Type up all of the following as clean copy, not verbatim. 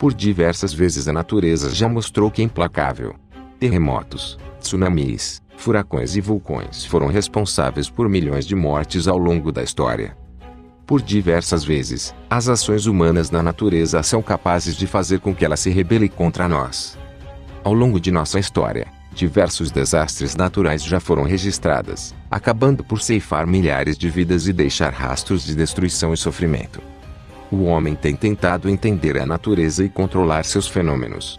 Por diversas vezes a natureza já mostrou que é implacável. Terremotos, tsunamis, furacões e vulcões foram responsáveis por milhões de mortes ao longo da história. Por diversas vezes, as ações humanas na natureza são capazes de fazer com que ela se rebele contra nós. Ao longo de nossa história, diversos desastres naturais já foram registrados, acabando por ceifar milhares de vidas e deixar rastros de destruição e sofrimento. O homem tem tentado entender a natureza e controlar seus fenômenos.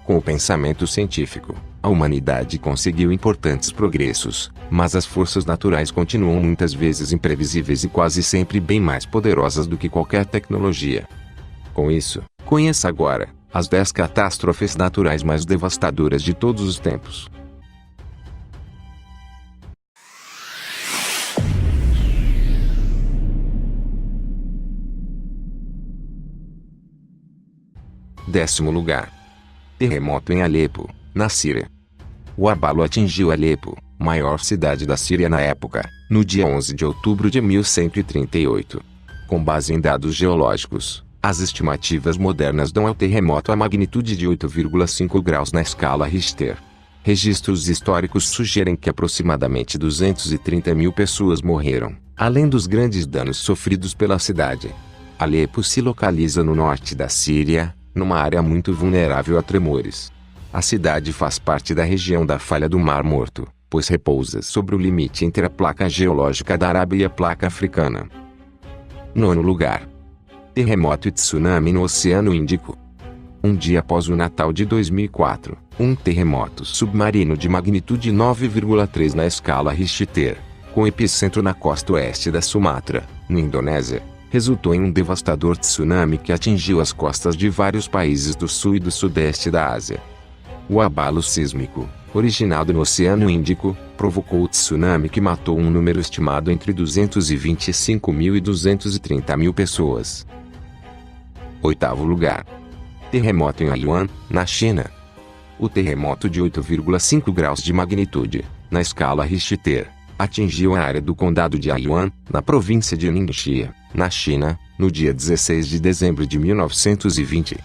Com o pensamento científico, a humanidade conseguiu importantes progressos, mas as forças naturais continuam muitas vezes imprevisíveis e quase sempre bem mais poderosas do que qualquer tecnologia. Com isso, conheça agora as 10 catástrofes naturais mais devastadoras de todos os tempos. Décimo lugar. Terremoto em Alepo, na Síria. O abalo atingiu Alepo, maior cidade da Síria na época, no dia 11 de outubro de 1138. Com base em dados geológicos, as estimativas modernas dão ao terremoto a magnitude de 8,5 graus na escala Richter. Registros históricos sugerem que aproximadamente 230 mil pessoas morreram, além dos grandes danos sofridos pela cidade. Alepo se localiza no norte da Síria, numa área muito vulnerável a tremores. A cidade faz parte da região da Falha do Mar Morto, pois repousa sobre o limite entre a placa geológica da Arábia e a placa africana. Nono lugar. Terremoto e tsunami no Oceano Índico. Um dia após o Natal de 2004, um terremoto submarino de magnitude 9,3 na escala Richter, com epicentro na costa oeste da Sumatra, na Indonésia, resultou em um devastador tsunami que atingiu as costas de vários países do sul e do sudeste da Ásia. O abalo sísmico, originado no Oceano Índico, provocou o tsunami que matou um número estimado entre 225 mil e 230 mil pessoas. Oitavo lugar. Terremoto em Yuyuan, na China. O terremoto de 8,5 graus de magnitude, na escala Richter, atingiu a área do condado de Yuyuan, na província de Ningxia, na China, no dia 16 de dezembro de 1920.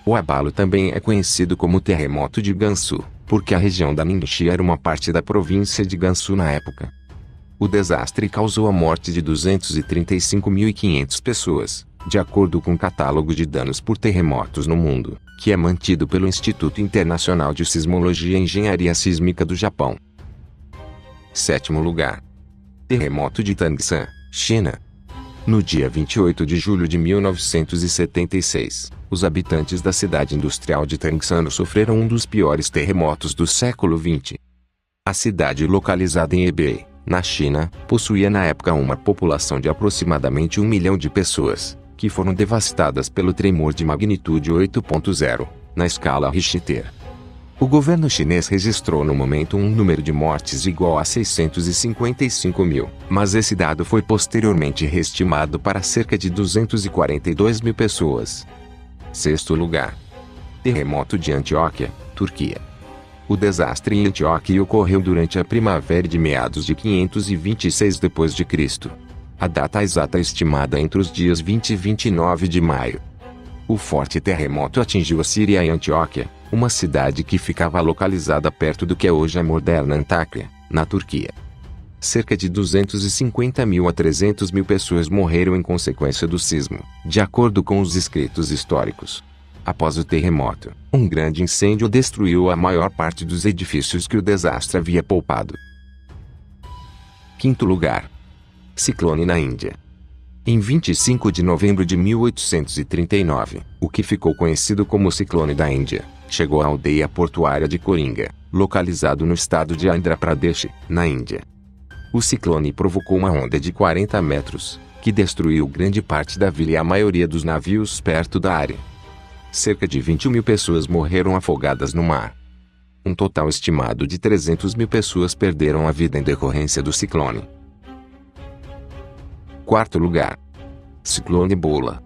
O abalo também é conhecido como terremoto de Gansu, porque a região da Ningxia era uma parte da província de Gansu na época. O desastre causou a morte de 235.500 pessoas, de acordo com o catálogo de danos por terremotos no mundo, que é mantido pelo Instituto Internacional de Sismologia e Engenharia Sísmica do Japão. Sétimo lugar. Terremoto de Tangshan, China. No dia 28 de julho de 1976, os habitantes da cidade industrial de Tangshan sofreram um dos piores terremotos do século XX. A cidade, localizada em Hebei, na China, possuía na época uma população de aproximadamente 1 milhão de pessoas, que foram devastadas pelo tremor de magnitude 8.0, na escala Richter. O governo chinês registrou no momento um número de mortes igual a 655 mil, mas esse dado foi posteriormente reestimado para cerca de 242 mil pessoas. Sexto lugar. Terremoto de Antioquia, Turquia. O desastre em Antioquia ocorreu durante a primavera de meados de 526 d.C. A data exata é estimada entre os dias 20 e 29 de maio. O forte terremoto atingiu a Síria e Antioquia, uma cidade que ficava localizada perto do que é hoje a moderna Antáquia, na Turquia. Cerca de 250 mil a 300 mil pessoas morreram em consequência do sismo, de acordo com os escritos históricos. Após o terremoto, um grande incêndio destruiu a maior parte dos edifícios que o desastre havia poupado. Quinto lugar. Ciclone na Índia. Em 25 de novembro de 1839, o que ficou conhecido como Ciclone da Índia, chegou à aldeia portuária de Coringa, localizado no estado de Andhra Pradesh, na Índia. O ciclone provocou uma onda de 40 metros, que destruiu grande parte da vila e a maioria dos navios perto da área. Cerca de 20 mil pessoas morreram afogadas no mar. Um total estimado de 300 mil pessoas perderam a vida em decorrência do ciclone. Quarto lugar. Ciclone Bola.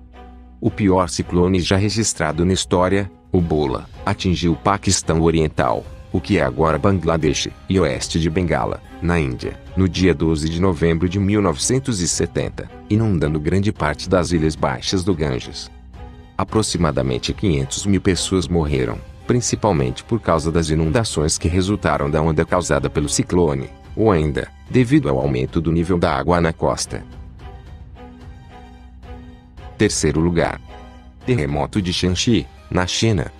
O pior ciclone já registrado na história, o Bola, atingiu o Paquistão Oriental, o que é agora Bangladesh, e oeste de Bengala, na Índia, no dia 12 de novembro de 1970, inundando grande parte das ilhas baixas do Ganges. Aproximadamente 500 mil pessoas morreram, principalmente por causa das inundações que resultaram da onda causada pelo ciclone, ou ainda, devido ao aumento do nível da água na costa. Terceiro lugar. Terremoto de Shanxi, na China.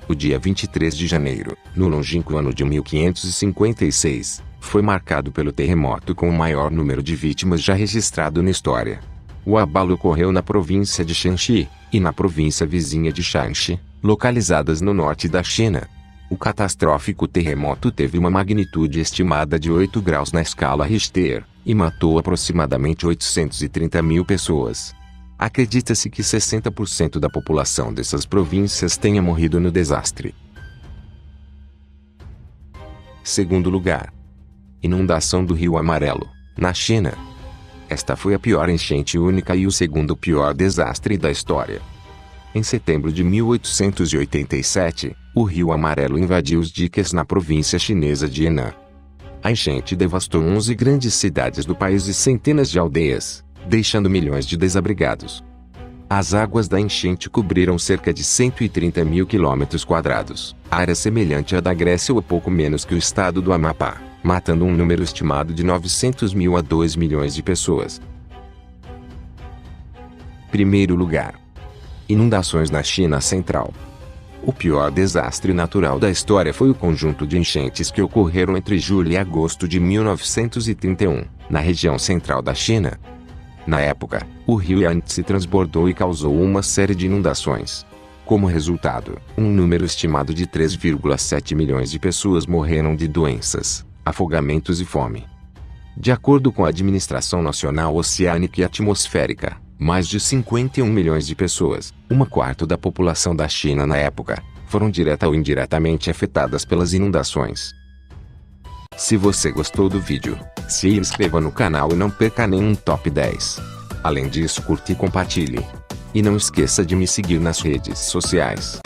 O dia 23 de janeiro, no longínquo ano de 1556, foi marcado pelo terremoto com o maior número de vítimas já registrado na história. O abalo ocorreu na província de Shanxi, e na província vizinha de Shanxi, localizadas no norte da China. O catastrófico terremoto teve uma magnitude estimada de 8 graus na escala Richter, e matou aproximadamente 830 mil pessoas. Acredita-se que 60% da população dessas províncias tenha morrido no desastre. Segundo lugar. Inundação do Rio Amarelo, na China. Esta foi a pior enchente única e o segundo pior desastre da história. Em setembro de 1887, o Rio Amarelo invadiu os diques na província chinesa de Henan. A enchente devastou 11 grandes cidades do país e centenas de aldeias, deixando milhões de desabrigados. As águas da enchente cobriram cerca de 130 mil quilômetros quadrados, área semelhante à da Grécia ou pouco menos que o estado do Amapá, matando um número estimado de 900 mil a 2 milhões de pessoas. Primeiro lugar. Inundações na China Central. O pior desastre natural da história foi o conjunto de enchentes que ocorreram entre julho e agosto de 1931, na região central da China. Na época, o rio Yangtze transbordou e causou uma série de inundações. Como resultado, um número estimado de 3,7 milhões de pessoas morreram de doenças, afogamentos e fome. De acordo com a Administração Nacional Oceânica e Atmosférica, mais de 51 milhões de pessoas, uma quarta da população da China na época, foram direta ou indiretamente afetadas pelas inundações. Se você gostou do vídeo, se inscreva no canal e não perca nenhum top 10. Além disso, curta e compartilhe. E não esqueça de me seguir nas redes sociais.